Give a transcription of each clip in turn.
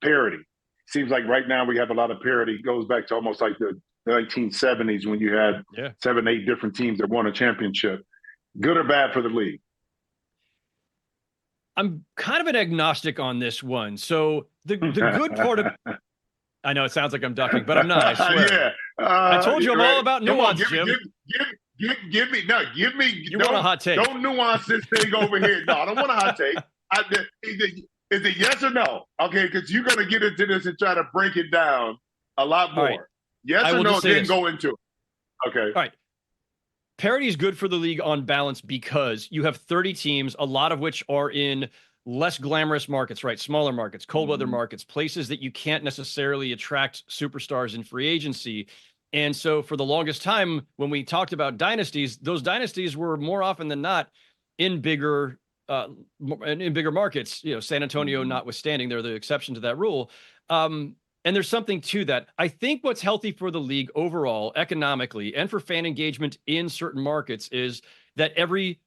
parity. Seems like right now we have a lot of parity. It goes back to almost like the 1970s when you had 7, 8 different teams that won a championship. Good or bad for the league? I'm kind of an agnostic on this one. So the good part of I know it sounds like I'm ducking, but I'm not, I swear. I told you I'm all about nuance, Jim. Give me. You want a hot take? Don't nuance this thing over here. No, I don't want a hot take. Is it yes or no? Okay, because you're going to get into this and try to break it down a lot more. Right. Yes or no, then go into it. Okay. All right. Parity is good for the league on balance because you have 30 teams, a lot of which are in less glamorous markets, right? Smaller markets, cold weather markets, places that you can't necessarily attract superstars in free agency. And so for the longest time, when we talked about dynasties, those dynasties were more often than not in bigger markets, San Antonio notwithstanding, they're the exception to that rule. And there's something to that. I think what's healthy for the league overall, economically, and for fan engagement in certain markets is that every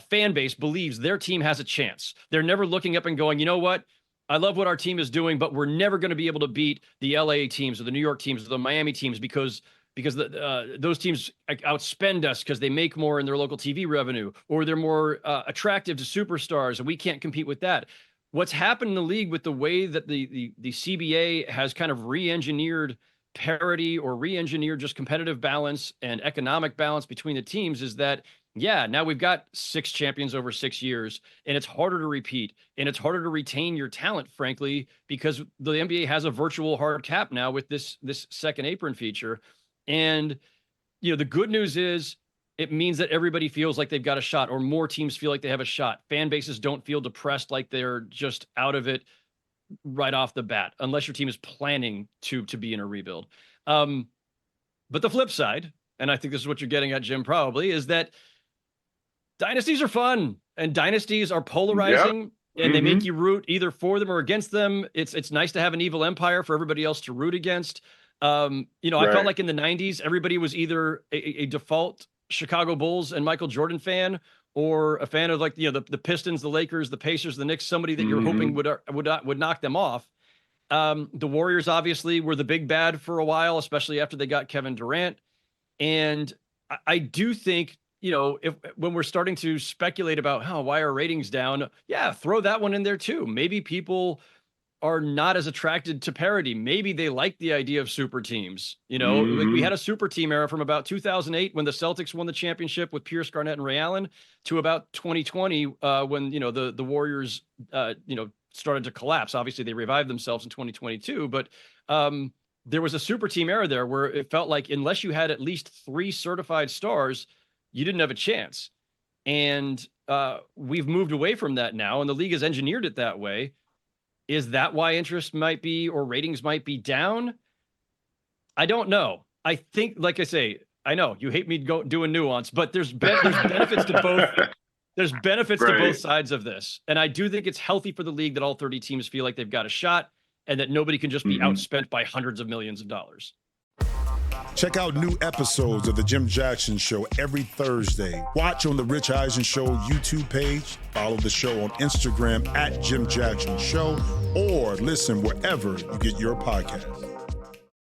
fan base believes their team has a chance. They're never looking up and going, you know what? I love what our team is doing, but we're never going to be able to beat the LA teams or the New York teams or the Miami teams because those teams outspend us because they make more in their local TV revenue, or they're more attractive to superstars, and we can't compete with that. What's happened in the league with the way that the CBA has kind of re-engineered parity or re-engineered just competitive balance and economic balance between the teams is that, now we've got 6 champions over 6 years, and it's harder to repeat, and it's harder to retain your talent, frankly, because the NBA has a virtual hard cap now with this second apron feature. And, the good news is it means that everybody feels like they've got a shot, or more teams feel like they have a shot. Fan bases don't feel depressed like they're just out of it right off the bat, unless your team is planning to be in a rebuild. But the flip side, and I think this is what you're getting at, Jim, probably, is that dynasties are fun, and dynasties are polarizing, and they make you root either for them or against them. It's nice to have an evil empire for everybody else to root against. I felt like in the 90s, everybody was either a default Chicago Bulls and Michael Jordan fan, or a fan of the Pistons, the Lakers, the Pacers, the Knicks, somebody that you're hoping would knock them off. The Warriors obviously were the big bad for a while, especially after they got Kevin Durant. And I do think, when we're starting to speculate about why are ratings down, throw that one in there too. Maybe people are not as attracted to parity. Maybe they like the idea of super teams. Like we had a super team era from about 2008 when the Celtics won the championship with Pierce, Garnett, and Ray Allen to about 2020 when, the Warriors, started to collapse. Obviously, they revived themselves in 2022, but there was a super team era there where it felt like unless you had at least 3 certified stars, you didn't have a chance. And we've moved away from that now, and the league has engineered it that way. Is that why interest might be, or ratings might be down? I don't know. I think, like I say, I know you hate me doing nuance, but there's benefits to both. There's benefits to both sides of this. And I do think it's healthy for the league that all 30 teams feel like they've got a shot, and that nobody can just be outspent by hundreds of millions of dollars. Check out new episodes of The Jim Jackson Show every Thursday. Watch on The Rich Eisen Show YouTube page. Follow the show on Instagram @Jim Jackson Show, or listen wherever you get your podcasts.